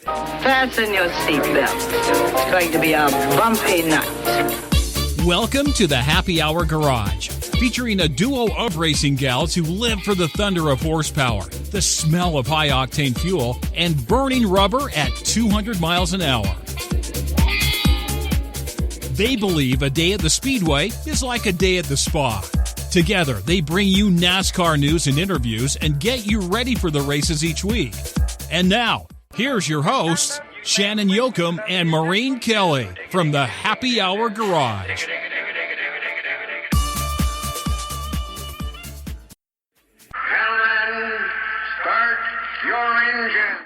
Fasten your seatbelt. It's going to be a bumpy night. Welcome to the Happy Hour Garage, featuring a duo of racing gals who live for the thunder of horsepower, the smell of high-octane fuel, and burning rubber at 200 miles an hour. They believe a day at the Speedway is like a day at the spa. Together, they bring you NASCAR news and interviews and get you ready for the races each week. And now, here's your hosts, Shannon Yoakum and Maureen Kelly from the Happy Hour Garage. Gentlemen, start your engine.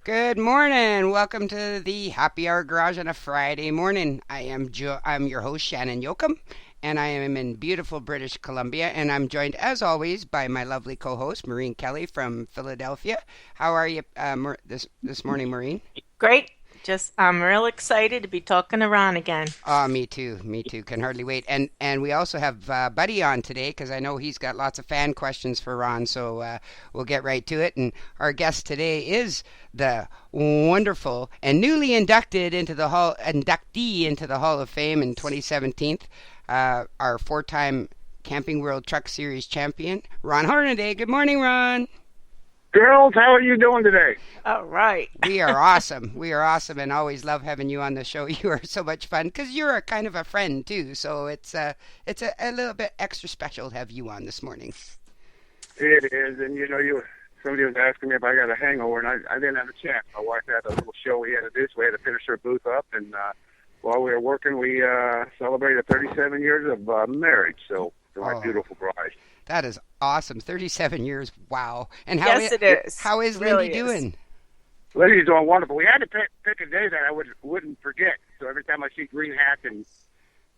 Good morning. Welcome to the Happy Hour Garage on a Friday morning. I'm your host, Shannon Yoakum, and I am in beautiful British Columbia, and I'm joined, as always, by my lovely co-host, Maureen Kelly from Philadelphia. How are you this morning, Maureen? Great. I'm real excited to be talking to Ron again. Oh, me too. Can hardly wait. And we also have Buddy on today because I know he's got lots of fan questions for Ron, so we'll get right to it. And our guest today is the wonderful and newly inductee into the Hall of Fame in 2017, our four-time Camping World Truck Series champion, Ron Hornaday. Good morning, Ron. Girls, how are you doing today? All right. We are awesome. And always love having you on the show. You are so much fun because you're a kind of a friend too. So it's a little bit extra special to have you on this morning. It is, and somebody was asking me if I got a hangover, and I didn't have a chance. My wife had a little show we had to do, so we had to finish her booth up, and while we were working, we celebrated 37 years of marriage. So to my beautiful bride. That is awesome. 37 years. Wow. And yes, it is. How is really Lindy doing? Lindy's doing wonderful. We had to pick a day that I wouldn't forget. So every time I see green hats and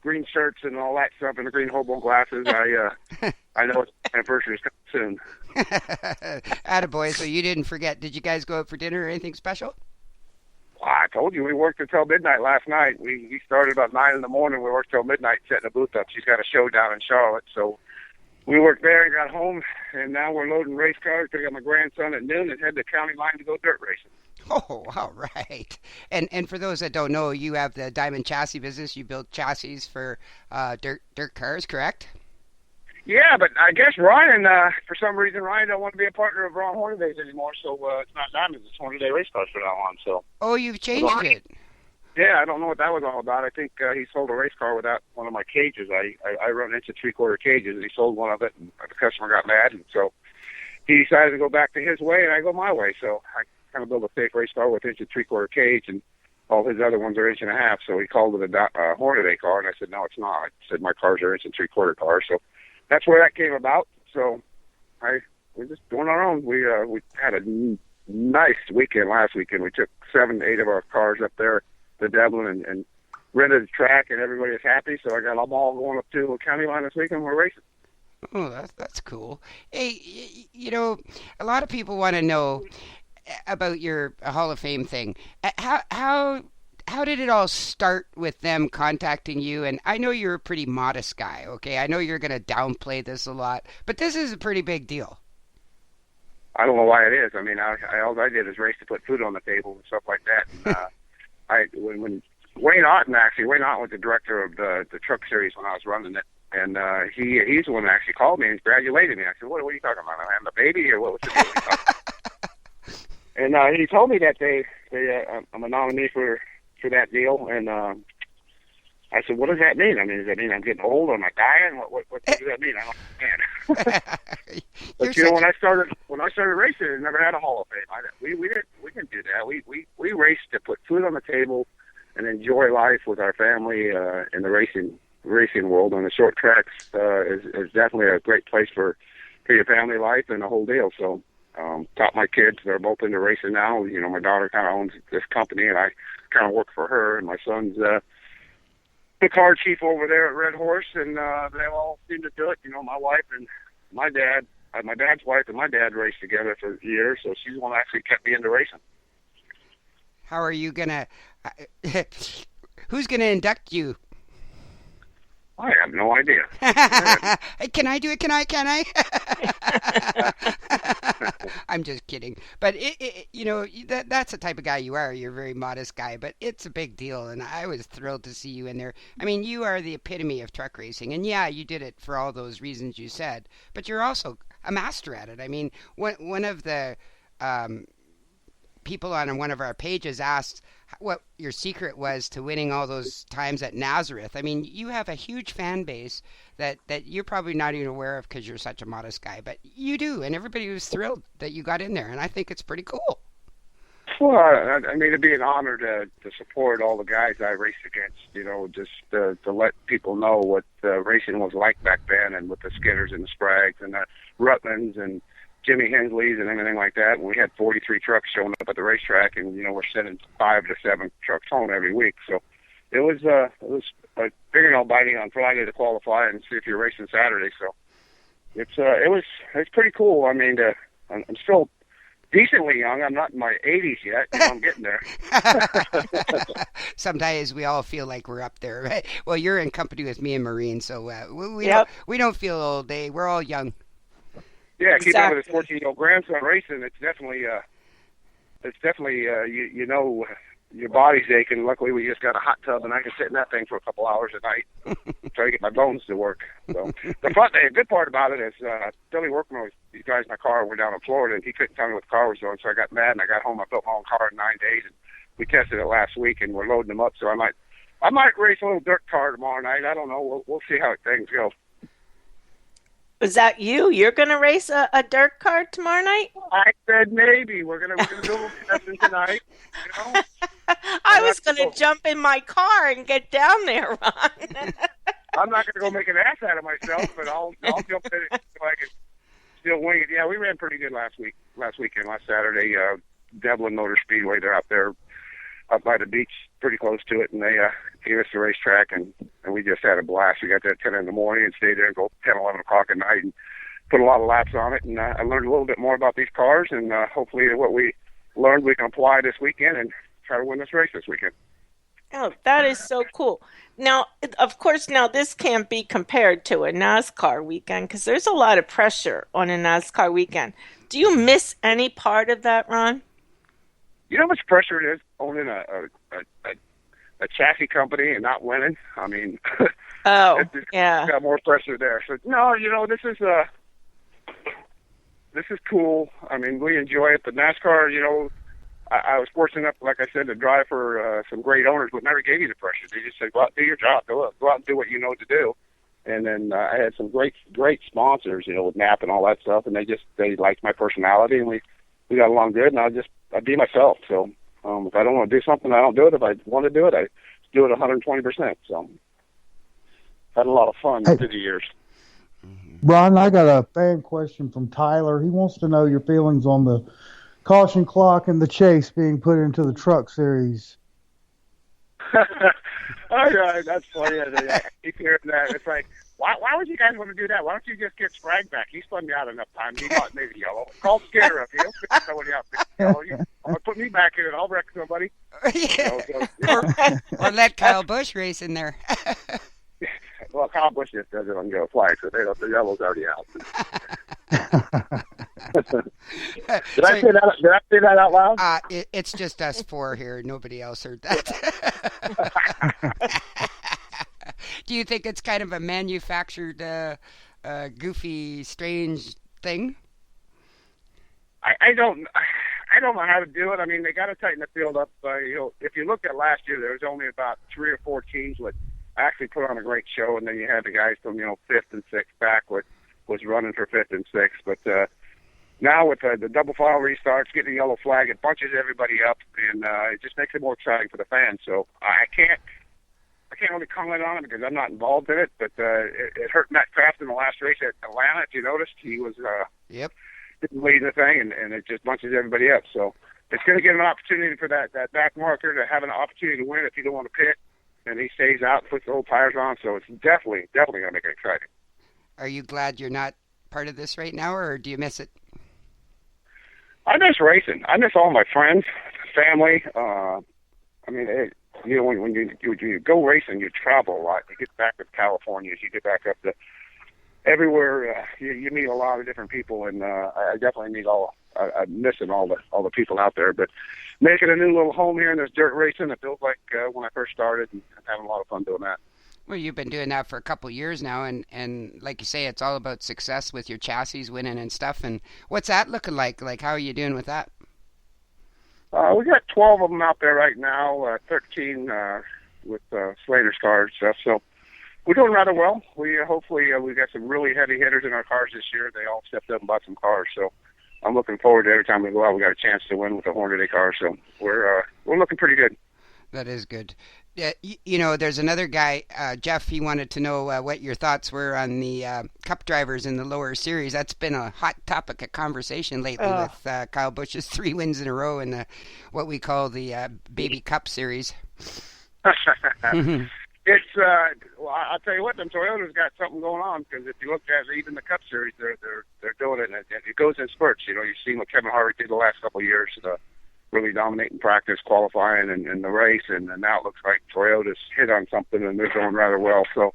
green shirts and all that stuff and the green hobo glasses, I know it's anniversary is coming soon. Attaboy. So you didn't forget. Did you guys go out for dinner or anything special? Well, I told you we worked until midnight last night. We started about 9 in the morning. We worked till midnight setting the booth up. She's got a show down in Charlotte, so we worked there and got home, and now we're loading race cars. Pick up my grandson at noon and head to county line to go dirt racing. Oh, all right. And for those that don't know, you have the Diamond Chassis business. You build chassis for dirt cars, correct? Yeah, but I guess Ryan, for some reason, Ryan don't want to be a partner of Ron Hornaday's anymore, so it's not Diamond, it's Hornaday Race Cars from now on. So. Oh, you've changed it. Yeah, I don't know what that was all about. I think he sold a race car without one of my cages. I run 1 3/4 cages, and he sold one of it, and the customer got mad, and so he decided to go back to his way, and I go my way. So I kind of build a safe race car with 1 3/4 cage, and all his other ones are 1.5 inches. So he called it a Hornaday car, and I said, no, it's not. I said, my cars are 1 3/4 cars. So that's where that came about. So we're just doing our own. We had a nice weekend last weekend. We took 7 to 8 of our cars up there to Dublin and rented the track, and everybody was happy. So I got them all going up to county line this weekend. We're racing. Oh, that's cool. Hey, a lot of people want to know about your Hall of Fame thing. How did it all start with them contacting you? And I know you're a pretty modest guy, okay? I know you're going to downplay this a lot, but this is a pretty big deal. I don't know why it is. I mean, all I did is race to put food on the table and stuff like that. And, when Wayne Otten was the director of the truck series when I was running it, and he's the one that actually called me and congratulated me. I said, what are you talking about? Am I having a baby, or what was the deal? And he told me that I'm a nominee for that deal, and I said, what does that mean? I mean, does that mean I'm getting old, or am I dying? What does that mean? I don't understand. But when I started racing, I never had a Hall of Fame. We didn't do that. We raced to put food on the table and enjoy life with our family in the racing world. And the short tracks is definitely a great place for your family life and the whole deal. So taught my kids. They're both into racing now. My daughter kind of owns this company, and I kind of work for her. And my son's the car chief over there at Red Horse, and they all seem to do it. My wife and my dad, my dad's wife and my dad raced together for years, so she's the one that actually kept me into racing. How are you gonna? Who's gonna induct you? I have no idea. Can I do it? Can I? I'm just kidding. But that's the type of guy you are. You're a very modest guy, but it's a big deal, and I was thrilled to see you in there. I mean, you are the epitome of truck racing, and yeah, you did it for all those reasons you said, but you're also a master at it. I mean, one of the people on one of our pages asked what your secret was to winning all those times at Nazareth. I mean, you have a huge fan base that you're probably not even aware of because you're such a modest guy, but you do, and everybody was thrilled that you got in there, and I think it's pretty cool. Well, I mean, it'd be an honor to support all the guys I raced against, just to let people know what racing was like back then, and with the Skinners and the Spraggs and the Rutlands and Jimmy Hensley's and everything like that. We had 43 trucks showing up at the racetrack, and we're sending 5 to 7 trucks home every week. So it was like figuring out biting on Friday to qualify and see if you're racing Saturday. So it's pretty cool. I mean, I'm still decently young. I'm not in my 80s yet. I'm getting there. Sometimes we all feel like we're up there. Right? Well, you're in company with me and Maureen, so we don't feel old. We're all young. Yeah, keep up with his 14-year-old grandson racing. It's definitely your body's aching. Luckily, we just got a hot tub, and I can sit in that thing for a couple hours a night, try to get my bones to work. So the good part about it is Billy Workman was these guys in my car. We're down in Florida, and he couldn't tell me what the car was doing, so I got mad, and I got home. I built my own car in 9 days, and we tested it last week, and we're loading them up. So I might race a little dirt car tomorrow night. I don't know. We'll see how things go. Is that you? You're going to race a dirt car tomorrow night? I said maybe. We're gonna do a little testing tonight. I was going to jump in my car and get down there, Ron. I'm not going to go make an ass out of myself, but I'll jump in it so I can still wing it. Yeah, we ran pretty good last Saturday. Devlin Motor Speedway, they're out there up by the beach, pretty close to it, and they gave us the racetrack, and we just had a blast. We got there at 10 in the morning and stayed there and go 10, 11 o'clock at night and put a lot of laps on it, and I learned a little bit more about these cars, and hopefully what we learned we can apply this weekend and try to win this race this weekend. Oh, that is so cool. Now, of course, this can't be compared to a NASCAR weekend because there's a lot of pressure on a NASCAR weekend. Do you miss any part of that, Ron? You know how much pressure it is owning a chassis company and not winning? I mean, yeah, got more pressure there. So no, this is cool. I mean, we enjoy it. But NASCAR, I was fortunate enough, like I said, to drive for some great owners, but never gave you the pressure. They just said, "Go out and do your job. Go out and do what you know to do." And then I had some great sponsors, with NAP and all that stuff, and they liked my personality, and we got along good. And I'd be myself. So if I don't want to do something, I don't do it. If I want to do it, I do it 120%. So had a lot of fun through the years. Ron, I got a fan question from Tyler. He wants to know your feelings on the caution clock and the chase being put into the truck series. All right, that's funny. I keep hearing that. It's like, why would you guys want to do that? Why don't you just get Spragg back? He spun me out enough times. He got me the yellow. Call Skinner up. He'll fix somebody out. I'm gonna put me back in it. I'll wreck somebody. Or let Kyle Busch race in there. Well, Kyle Busch just does it on Go Flag, so the yellow's already out. Did I say that out loud? It's just us four here. Nobody else heard that. Do you think it's kind of a manufactured, goofy, strange thing? I don't know how to do it. I mean, they got to tighten the field up. If you looked at last year, there was only about 3 or 4 teams that actually put on a great show, and then you had the guys from 5th and 6th back was running for 5th and 6th. But now with the double file restarts, getting the yellow flag, it bunches everybody up, and it just makes it more exciting for the fans. So I can't really comment on it because I'm not involved in it, but it hurt Matt Kraft in the last race at Atlanta. If you noticed, he was leading the thing, and it just bunches everybody up. So it's going to give him an opportunity for that back marker to have an opportunity to win if you don't want to pit, and he stays out and puts the old tires on. So it's definitely going to make it exciting. Are you glad you're not part of this right now, or do you miss it? I miss racing. I miss all my friends, family. I mean, when you go racing, you travel a lot. You get back to California, you get back up to everywhere. You meet a lot of different people, and I definitely meet all I'm missing all the people out there. But making a new little home here in this dirt racing, it feels like when I first started, and I'm having a lot of fun doing that. Well, you've been doing that for a couple of years now, and like you say, it's all about success with your chassis winning and stuff. And what's that looking like? Like, how are you doing with that? We got 12 of them out there right now, 13 with Slater's cars and stuff. So we're doing rather well. We hopefully we got some really heavy hitters in our cars this year. They all stepped up and bought some cars. So I'm looking forward to every time we go out, we got a chance to win with the Hornady car. So we're looking pretty good. That is good. You know, there's another guy, Jeff. He wanted to know what your thoughts were on the Cup drivers in the lower series. That's been a hot topic of conversation lately with Kyle Busch's 3 wins in a row in what we call the Baby Cup series. It's well, I'll tell you what, them Toyotas got something going on, because if you look at even the Cup series, they're doing it, and it goes in spurts. You know, you've seen what Kevin Harvick did the last couple of years. Really dominating practice, qualifying, and the race, and now it looks like Toyota's hit on something, and they're going rather well. So,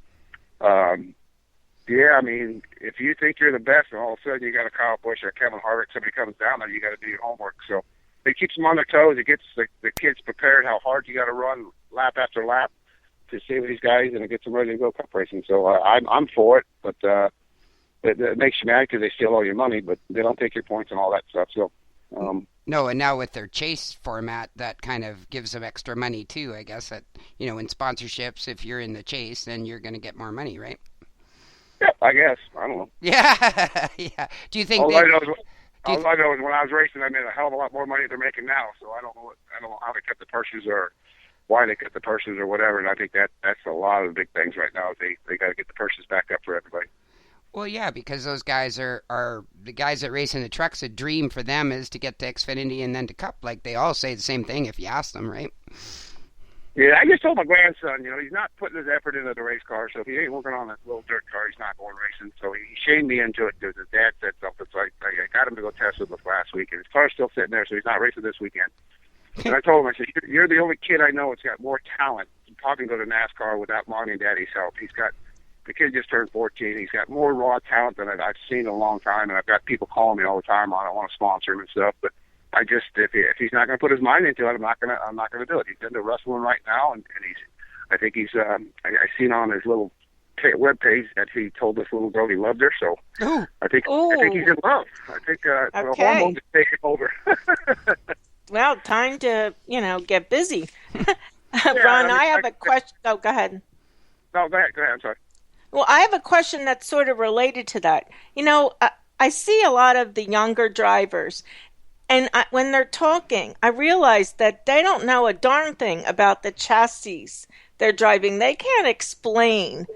yeah, I mean, if you think you're the best, and all of a sudden you got a Kyle Busch or a Kevin Harvick, somebody comes down there, you got to do your homework. So it keeps them on their toes. It gets the kids prepared how hard you got to run lap after lap to save these guys, and it gets them ready to go Cup racing. So I'm for it, but it makes you mad because they steal all your money, but they don't take your points and all that stuff. So. No, and now with their chase format, that kind of gives them extra money too, I guess. That, you know, in sponsorships, if you're in the chase, then you're going to get more money, right? Yeah, I guess. I don't know. Yeah, yeah. Do you think? All I know is when I was racing, I made a hell of a lot more money than they're making now. So I don't know how they kept the purses or why they kept the purses or whatever. And I think that's a lot of the big things right now. They got to get the purses back up for everybody. Well, yeah, because those guys are the guys that race in the trucks. A dream for them is to get to Xfinity and then to Cup. Like, they all say the same thing if you ask them, right? Yeah, I just told my grandson, you know, he's not putting his effort into the race car. So if he ain't working on that little dirt car, he's not going racing. So he shamed me into it because his dad said something. So I got him to go test it last week, and his car's still sitting there, so he's not racing this weekend. And I told him, I said, you're the only kid I know that's got more talent. You probably go to NASCAR without mommy and daddy's help. The kid just turned 14. He's got more raw talent than I've seen in a long time, and I've got people calling me all the time on I want to sponsor him and stuff. But I just, if he's not going to put his mind into it, I'm not going to do it. He's into wrestling right now, and I think he's. I seen on his little web page that he told this little girl he loved her. So I think he's in love. I think the hormones are taking over. Well, time to get busy. Ron, I have a question. Oh, go ahead. No, go ahead. I'm sorry. Well, I have a question that's sort of related to that. You know, I see a lot of the younger drivers, and when they're talking, I realize that they don't know a darn thing about the chassis they're driving. They can't explain,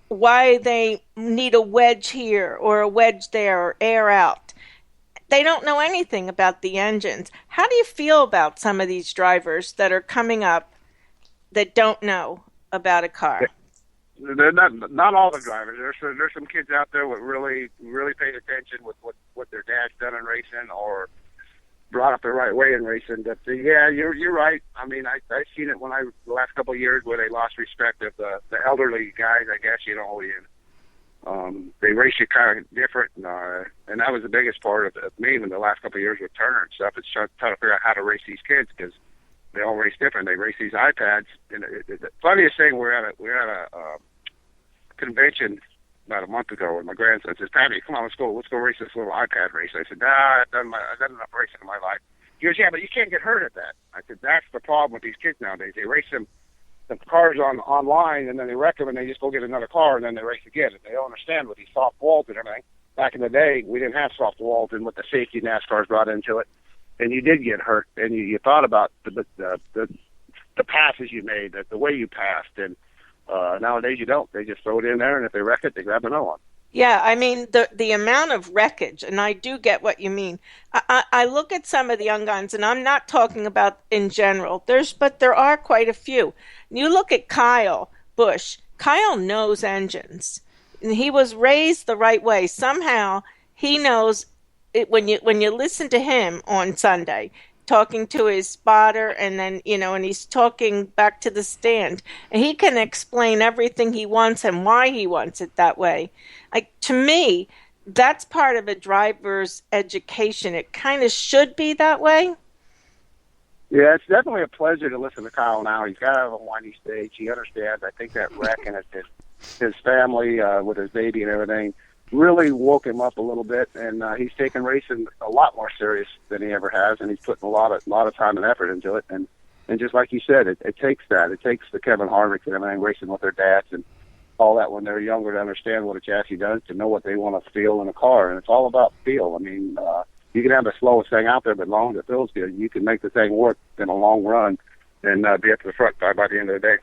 why they need a wedge here or a wedge there or air out. They don't know anything about the engines. How do you feel about some of these drivers that are coming up that don't know about a car? They're not all the drivers. There's some kids out there that really paid attention with what their dad's done in racing or brought up the right way in racing. But yeah, you're right. I mean, I've seen it the last couple of years where they lost respect of the elderly guys. I guess they race you kind of different, and that was the biggest part of me in the last couple of years with Turner and stuff. It's trying to figure out how to race these kids because they all race different. They race these iPads. And the funniest thing, we're at a convention about a month ago, and my grandson says, "Patty, come on, let's go race this little iPad race." I said, "Nah, I've done enough racing in my life." He goes, "Yeah, but you can't get hurt at that." I said, "That's the problem with these kids nowadays. They race the cars online, and then they wreck them, and they just go get another car, and then they race again. And they don't understand with these soft walls and everything. Back in the day, we didn't have soft walls, and with the safety NASCAR's brought into it, and you did get hurt, and you thought about the passes you made, the way you passed, and nowadays you don't. They just throw it in there, and if they wreck it, they grab another one. Yeah, I mean, the amount of wreckage, and I do get what you mean. I look at some of the young guns, and I'm not talking about in general. But there are quite a few. You look at Kyle Busch. Kyle knows engines. And he was raised the right way. Somehow he knows it when you listen to him on Sunday, talking to his spotter, and then, and he's talking back to the stand, and he can explain everything he wants and why he wants it that way. Like, to me, that's part of a driver's education. It kind of should be that way. Yeah, it's definitely a pleasure to listen to Kyle now. He's got out of a whiny stage. He understands. I think that wreck and his family with his baby and everything really woke him up a little bit, and he's taken racing a lot more serious than he ever has, and he's putting a lot of time and effort into it. And just like you said, it takes that. It takes the Kevin Harvicks and everything racing with their dads and all that when they're younger to understand what a chassis does, to know what they want to feel in a car, and it's all about feel. I mean, you can have the slowest thing out there, but as long as it feels good, you can make the thing work in a long run and be up to the front by the end of the day.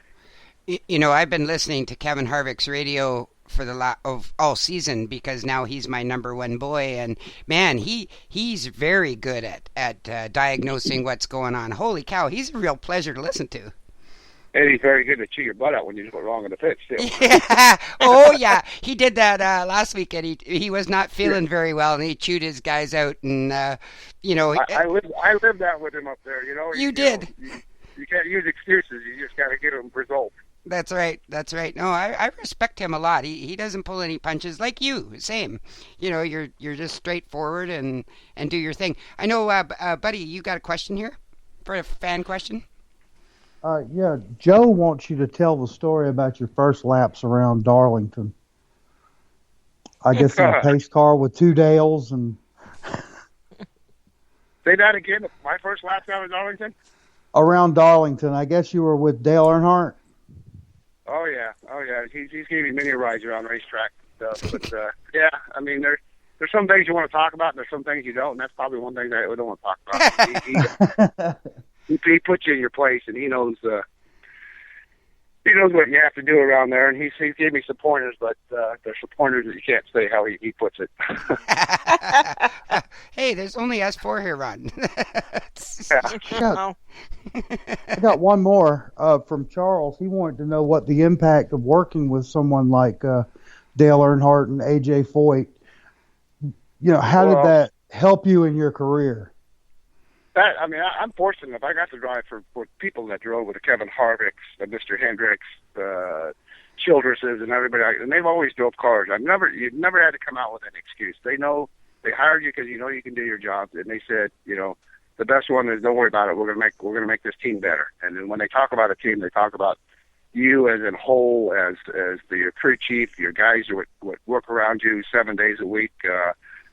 You know, I've been listening to Kevin Harvick's radio for the of all season because now he's my number one boy, and man, he's very good at diagnosing what's going on. Holy cow, he's a real pleasure to listen to. And he's very good to chew your butt out when you do it wrong in the pits, too. Yeah. Oh, yeah. He did that last week, and he was not feeling very well, and he chewed his guys out. And, you know. I lived that with him up there, you know. You did. Know, you can't use excuses. You just got to get them results. That's right. That's right. No, I respect him a lot. He doesn't pull any punches like you. Same. You know, you're just straightforward and do your thing. I know, Buddy, you got a question here for a fan question? Yeah, Joe wants you to tell the story about your first laps around Darlington. I guess in a pace car with two Dales and. Say that again. My first laps out of Darlington. Around Darlington, I guess you were with Dale Earnhardt. Oh yeah. He's giving me many rides around racetrack and stuff. But yeah, I mean there's some things you want to talk about, and there's some things you don't, and that's probably one thing that I don't want to talk about. He puts you in your place, and he knows what you have to do around there. And he gave me some pointers, but there's some pointers that you can't say how he puts it. Hey, there's only us four here, Ron. I got one more from Charles. He wanted to know what the impact of working with someone like Dale Earnhardt and AJ Foyt. You know, how did that help you in your career? I'm fortunate. I got to drive for people that drove with the Kevin Harvicks, Mr. Hendricks, Childresses, and everybody, and they've always drove cars. You've never had to come out with an excuse. They know they hired you because you know you can do your job, and they said, you know, the best one is don't worry about it. We're gonna make this team better. And then when they talk about a team, they talk about you as a whole, as the crew chief, your guys who work around you 7 days a week.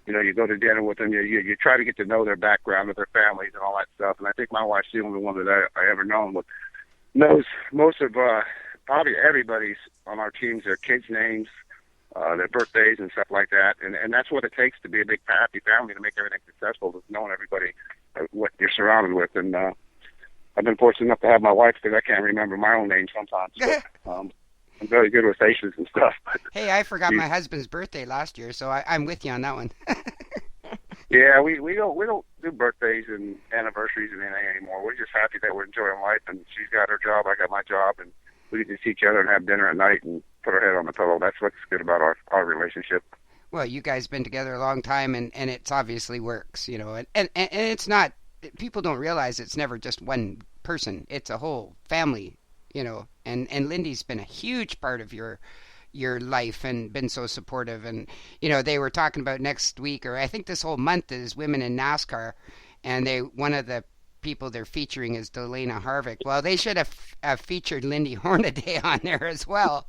You know, you go to dinner with them. You try to get to know their background with their families and all that stuff. And I think my wife's the only one that I ever known knows most of probably everybody's on our teams, their kids' names, their birthdays and stuff like that. And that's what it takes to be a big happy family, to make everything successful, is knowing everybody what you're surrounded with. And I've been fortunate enough to have my wife, because I can't remember my own name sometimes. But, I'm very good with faces and stuff. But hey, I forgot my husband's birthday last year, so I'm with you on that one. Yeah, we don't do birthdays and anniversaries and anything anymore. We're just happy that we're enjoying life, and she's got her job, I got my job, and we can see each other and have dinner at night and put our head on the pillow. That's what's good about our relationship. Well, you guys been together a long time, and it's obviously works, you know, and it's not, people don't realize it's never just one person. It's a whole family, you know, and Lindy's been a huge part of your life and been so supportive. And, you know, they were talking about next week, or I think this whole month, is Women in NASCAR, and one of the people they're featuring is Delana Harvick. Well, they should have featured Lindy Hornaday on there as well.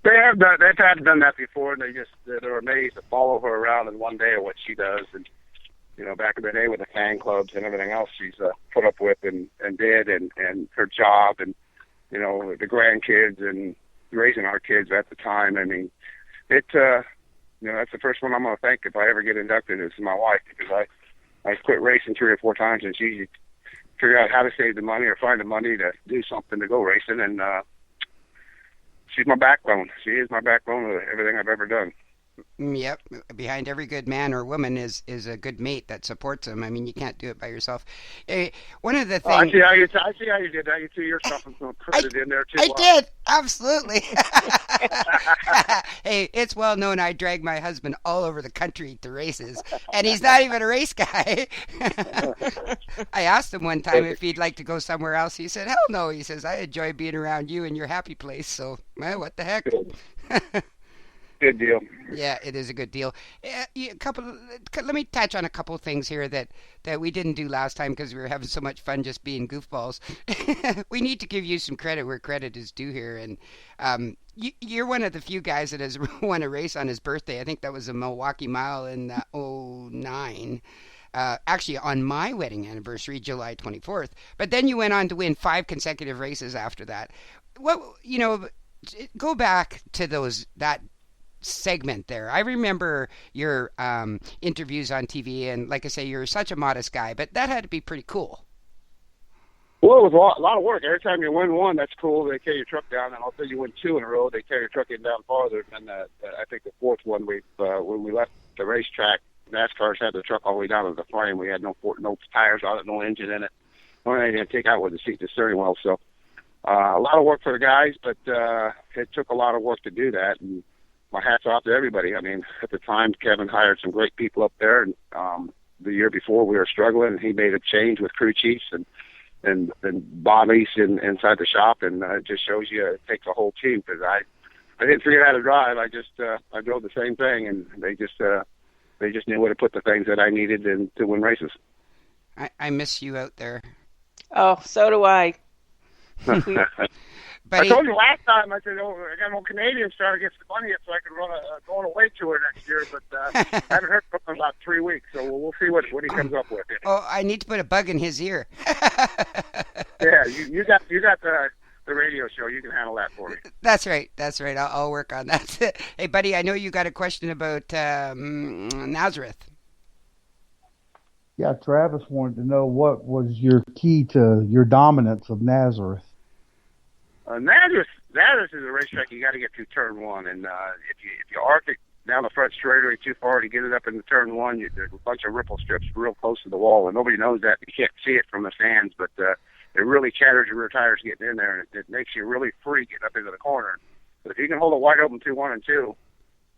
They've had done that before, and they're amazed to follow her around in one day of what she does. And, you know, back in the day with the fan clubs and everything else she's put up with and did, and her job, and, you know, the grandkids and raising our kids at the time. I mean, you know, that's the first one I'm going to thank if I ever get inducted, is my wife, because I quit racing 3 or 4 times, and she figured out how to save the money or find the money to do something to go racing, and she's my backbone. She is my backbone of everything I've ever done. Yep. Behind every good man or woman is a good mate that supports them. I mean, you can't do it by yourself. One of the things... I see how you did that. You threw yourself and put it in there, too. I did. Absolutely. Hey, it's well known I drag my husband all over the country to races, and he's not even a race guy. I asked him one time if he'd like to go somewhere else. He said, hell no. He says, I enjoy being around you and your happy place, so, well, what the heck? good deal. Yeah, it is a good deal. Let me touch on a couple things here that we didn't do last time because we were having so much fun just being goofballs. We need to give you some credit where credit is due here, and you're one of the few guys that has won a race on his birthday. I think that was a Milwaukee Mile in '09. Actually, on my wedding anniversary, July 24th. But then you went on to win 5 consecutive races after that. Go back to that segment there. I remember your interviews on TV, and like I say, you're such a modest guy, but that had to be pretty cool. Well, it was a lot of work. Every time you win one, that's cool. They carry your truck down, and also you win 2 in a row, they carry your truck in down farther. And I think the 4th one, when we left the racetrack, NASCAR's had the truck all the way down to the frame. We had no tires on it, no engine in it. The only thing to take out was the seat, the steering wheel. So a lot of work for the guys, but it took a lot of work to do that. And my hat's off to everybody. I mean, at the time, Kevin hired some great people up there, and the year before we were struggling, and he made a change with crew chiefs and bodies inside the shop, and it just shows you it takes a whole team. Because I didn't figure out how to drive. I drove the same thing, and they just knew where to put the things that I needed to win races. I miss you out there. Oh, so do I. I told you last time, I said, I got an old Canadian star against the bunny so I could run a going away tour next year, but I haven't heard from him in about 3 weeks, so we'll see what he comes up with. Oh, I need to put a bug in his ear. Yeah, you got the radio show. You can handle that for me. That's right. I'll work on that. Hey, buddy, I know you got a question about Nazareth. Yeah, Travis wanted to know what was your key to your dominance of Nazareth. Nazareth is a racetrack you got to get to turn 1, and if you arc it down the front straightaway too far to get it up into turn 1, there's a bunch of ripple strips real close to the wall, and nobody knows that. You can't see it from the stands, but it really chatters your rear tires getting in there, and it makes you really free getting up into the corner. But if you can hold it wide open 2-1 and 2,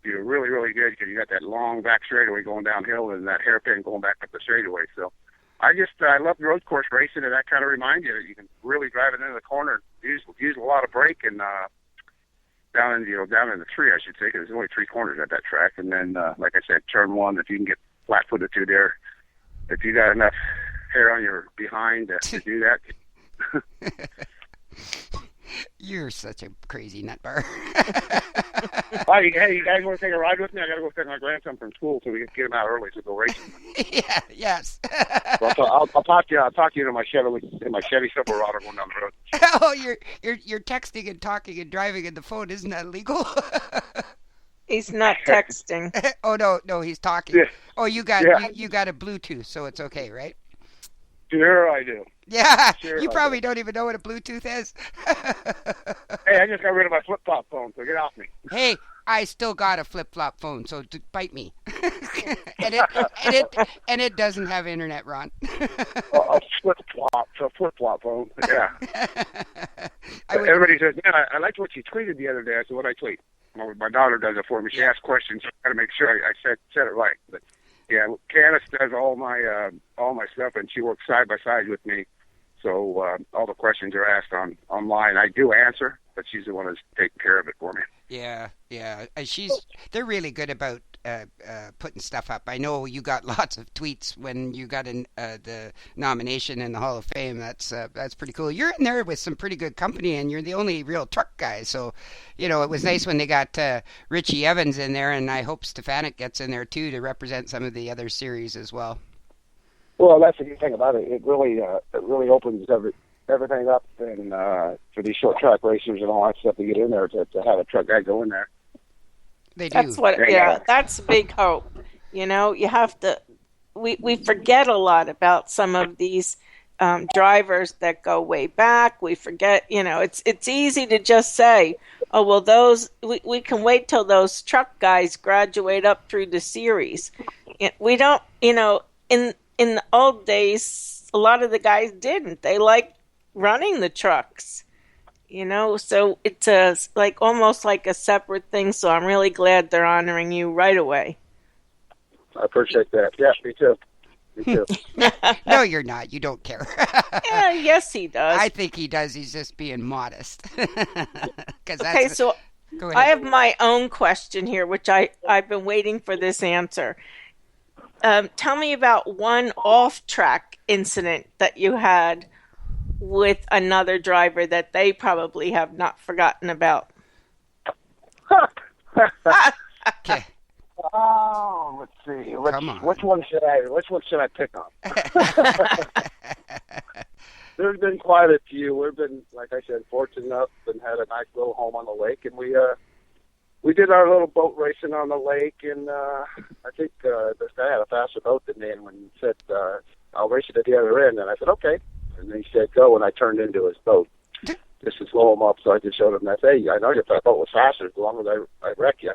you're really, really good because you got that long back straightaway going downhill and that hairpin going back up the straightaway. So I love road course racing, and that kind of reminds you that you can really drive it into the corner, use a lot of brake, and down in the 3, I should say, because there's only 3 corners at that track. And then, like I said, turn 1, if you can get flat-footed through there, if you got enough hair on your behind to do that. You're such a crazy nut bar. Hey, you guys want to take a ride with me? I got to go pick my grandson from school so we can get him out early to go racing. Yeah, yes. I'll talk to you in my Chevy Silverado going down the road. Oh, you're texting and talking and driving in the phone. Isn't that illegal? He's not texting. Oh no, he's talking. Yeah. Oh, you got a Bluetooth, so it's okay, right? Sure, I do. Yeah, Sure, you probably don't even know what a Bluetooth is. Hey, I just got rid of my flip-flop phone, so get off me. Hey, I still got a flip-flop phone, so bite me. and it doesn't have internet, Ron. A flip-flop phone. Yeah. Everybody says, man, I liked what you tweeted the other day. I said, what'd I tweet? Well, my daughter does it for me. She asks questions, so I got to make sure I said it right. But yeah, Candace does all my stuff, and she works side by side with me. So all the questions are asked online. I do answer, but she's the one that's taking care of it for me. Yeah. They're really good about putting stuff up. I know you got lots of tweets when you got the nomination in the Hall of Fame. That's pretty cool. You're in there with some pretty good company, and you're the only real truck guy. So, it was nice when they got Richie Evans in there, and I hope Stefanik gets in there too to represent some of the other series as well. Well, that's the good thing about it. It really opens everything up, and for these short track racers and all that stuff to get in there to have a truck guy go in there. They do. That's a big hope. You have to. We forget a lot about some of these drivers that go way back. We forget. It's easy to just say, oh well, those we can wait till those truck guys graduate up through the series. We don't. In the old days, a lot of the guys didn't. They liked running the trucks, so it's almost like a separate thing. So I'm really glad they're honoring you right away. I appreciate that. Yeah, me too. No, you're not. You don't care. Yes, he does. I think he does. He's just being modest. Okay, so Go I ahead. have my own question here, which I've been waiting for this answer. Tell me about one off-track incident that you had with another driver that they probably have not forgotten about. Okay. Oh, let's see. Come on. Which one should I pick on? There's been quite a few. We've been, like I said, fortunate enough and had a nice little home on the lake, and we did our little boat racing on the lake, and I think this guy had a faster boat than me, and when he said, I'll race it at the other end, and I said, okay. And he said, go, and I turned into his boat just to slow him up, so I just showed him that, hey, I know your boat was faster as long as I wreck you.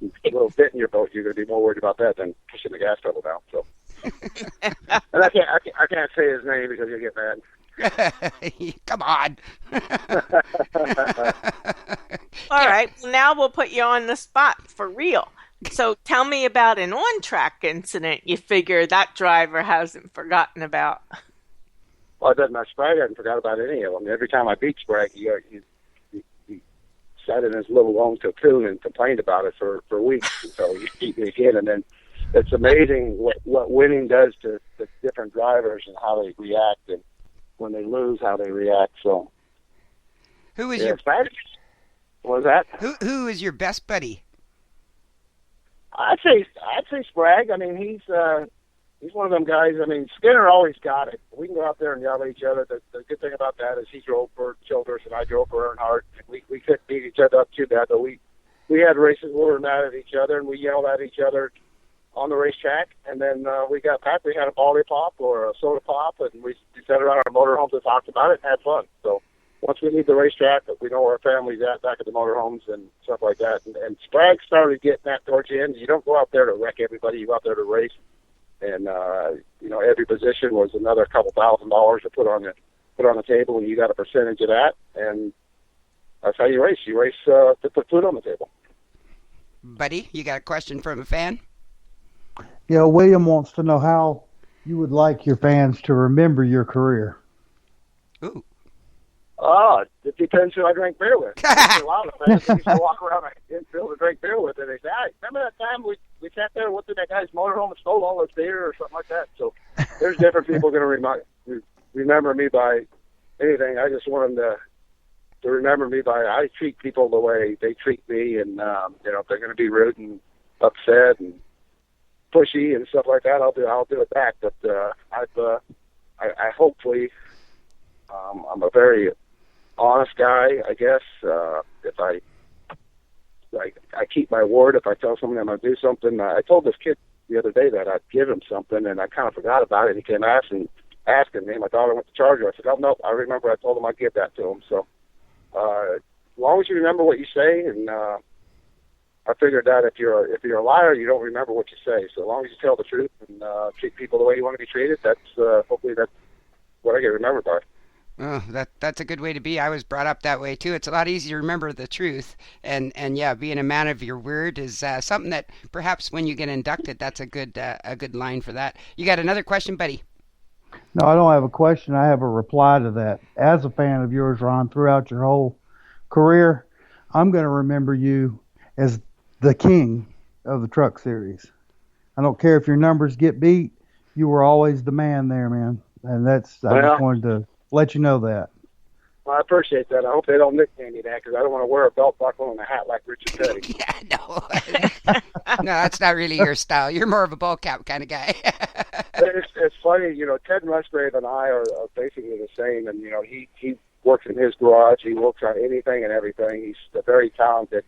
A little bit in your boat, you're going to be more worried about that than pushing the gas pedal down. So, and I can't say his name because you'll get mad. Come on. All right, well, now we'll put you on the spot for real. So tell me about an on-track incident you figure that driver hasn't forgotten about. Well, it doesn't matter. Sprague hasn't forgot about any of them. Every time I beat Sprague, he sat in his little lone cocoon and complained about it for weeks until he beat me again. And then it's amazing what winning does to the different drivers and how they react, and when they lose, how they react. So, Who is Sprague. What was that? who is your best buddy? I'd say Sprague. I mean, he's one of them guys. I mean, Skinner always got it. We can go out there and yell at each other. The good thing about that is he drove for Childress and I drove for Earnhardt. We couldn't beat each other up too bad, but we had races where we were mad at each other and we yelled at each other on the racetrack. And then we got back. We had a Baldy Pop or a soda pop, and we sat around our motorhomes and talked about it and had fun. So once we leave the racetrack, we know where our family's at back at the motorhomes and stuff like that. And Sprague started getting that towards the end. You don't go out there to wreck everybody. You go out there to race. And every position was another couple $1,000 to put on the table, and you got a percentage of that. And that's how you race. You race to put food on the table. Buddy, you got a question from a fan? Yeah, William wants to know how you would like your fans to remember your career. Ooh. Oh, it depends who I drank beer with. There's a lot of fans that used to walk around the infield to drink beer with, and they say, hey, remember that time we sat there and went to that guy's motorhome and stole all his beer or something like that? So there's different people going to remember me by anything. I just want them to remember me by I treat people the way they treat me, and if they're going to be rude and upset and pushy and stuff like that, I'll do it back. But I hopefully I'm a very honest guy, I guess. If I keep my word. If I tell someone I'm going to do something, I told this kid the other day that I'd give him something, and I kind of forgot about it. He came asking me. My daughter went to charge her. I said, oh, no, I remember I told him I'd give that to him. So as long as you remember what you say, and I figured that if you're a liar, you don't remember what you say. So as long as you tell the truth and treat people the way you want to be treated, hopefully that's what I get remembered by. Oh, that's a good way to be. I was brought up that way too. It's a lot easier to remember the truth, and yeah, being a man of your word is something that perhaps when you get inducted, that's a good line for that. You got another question, buddy? No, I don't have a question. I have a reply to that. As a fan of yours, Ron, throughout your whole career, I'm going to remember you as the king of the Truck Series. I don't care if your numbers get beat. You were always the man there, man, and I just wanted to let you know that. Well, I appreciate that. I hope they don't nickname me that because I don't want to wear a belt buckle and a hat like Richard Petty. Yeah, no. No, that's not really your style. You're more of a ball cap kind of guy. It's funny, Ted Musgrave and I are basically the same, and, he works in his garage. He works on anything and everything. He's a very talented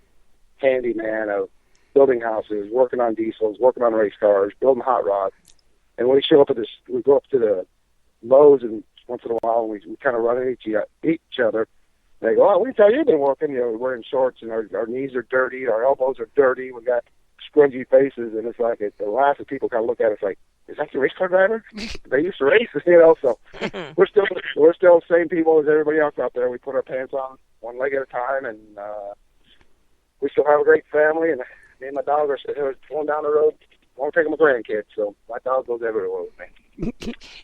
handyman of building houses, working on diesels, working on race cars, building hot rods. And when we show up at we go up to the Lowe's and once in a while, and we kind of run into each other. They go, oh, we tell you've been working. We're wearing shorts, and our knees are dirty, our elbows are dirty. We got scrungy faces, and it's like the last of people kind of look at us like, is that your race car driver? They used to race, So we're still the same people as everybody else out there. We put our pants on one leg at a time, and we still have a great family. And me and my dog are going down the road. I want to take my grandkids, so my dog goes everywhere with me.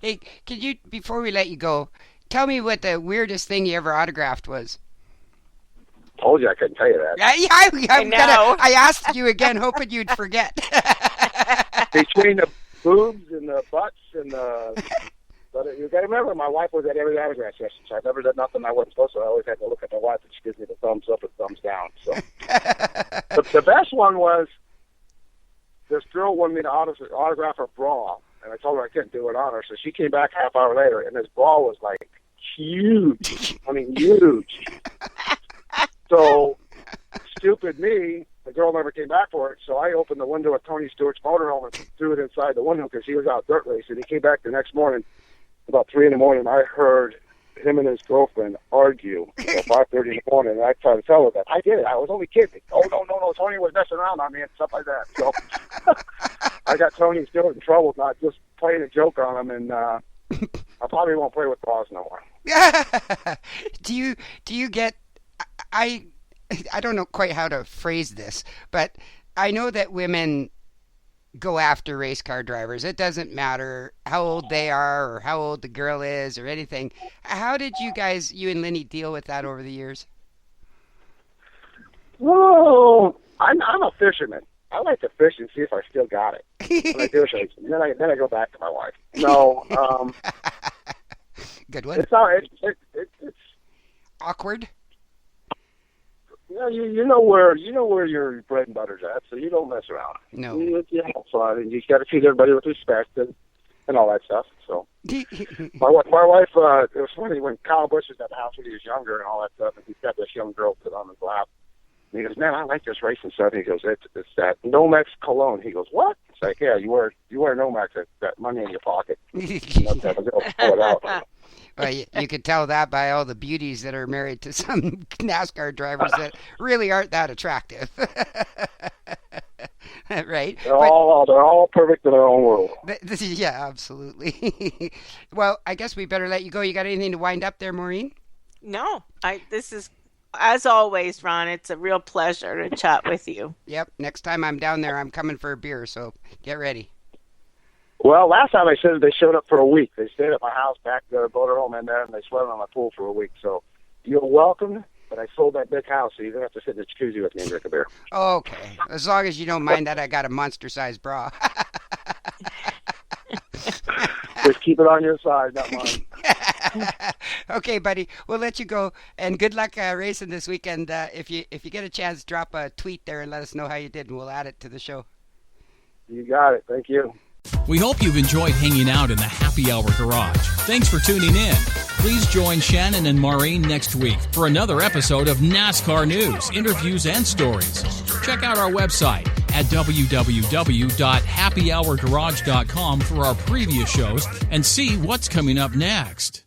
Hey, could you, before we let you go, tell me what the weirdest thing you ever autographed was? told you I couldn't tell you that. I asked you again, hoping you'd forget. Between the boobs and the butts and the... But you got to remember, my wife was at every autograph session, so I never did nothing I wasn't supposed to. I always had to look at my wife, and she gives me the thumbs up and thumbs down. So the best one was this girl wanted me to autograph her bra, and I told her I couldn't do it on her. So she came back half hour later, and this bra was like huge. I mean, huge. So stupid me, the girl never came back for it. So I opened the window at Tony Stewart's motorhome and threw it inside the window because he was out dirt racing. He came back the next morning. About 3 in the morning, I heard him and his girlfriend argue at 5:30 in the morning, and I tried to tell her that I did it. I was only kidding. Oh, no, Tony was messing around on me and stuff like that. So I got Tony Stewart in trouble, not just playing a joke on him, and I probably won't play with bras no more. Do you get? I don't know quite how to phrase this, but I know that women go after race car drivers. It doesn't matter how old they are or how old the girl is or anything. How did you and Lenny, deal with that over the years? Well, I'm a fisherman. I like to fish and see if I still got it. When I do, then I go back to my wife. No, good one. It's not. It's awkward. You know where your bread and butter's at, so you don't mess around. No. You have fun, and you got to treat everybody with respect and all that stuff. So my wife, it was funny when Kyle Busch was at the house when he was younger and all that stuff, and he's got this young girl sit on his lap. And he goes, "Man, I like this racing stuff." And he goes, "It's that Nomex cologne." He goes, "What?" It's like, "Yeah, you wear Nomex, got money in your pocket." Pull it out. Well, you could tell that by all the beauties that are married to some NASCAR drivers that really aren't that attractive. Right? They're all perfect in their own world. Yeah, absolutely. Well, I guess we better let you go. You got anything to wind up there, Maureen? No, this is, as always, Ron, it's a real pleasure to chat with you. Yep. Next time I'm down there, I'm coming for a beer, so get ready. Well, last time I said they showed up for a week. They stayed at my house back to the motorhome in there, and they sweated on my pool for a week. So you're welcome, but I sold that big house, so you're going to have to sit in the jacuzzi with me and drink a beer. Okay. As long as you don't mind that I got a monster-sized bra. Just keep it on your side, not mine. Okay, buddy. We'll let you go, and good luck racing this weekend. If you get a chance, drop a tweet there and let us know how you did, and we'll add it to the show. You got it. Thank you. We hope you've enjoyed hanging out in the Happy Hour Garage. Thanks for tuning in. Please join Shannon and Maureen next week for another episode of NASCAR news, interviews, and stories. Check out our website at www.happyhourgarage.com for our previous shows and see what's coming up next.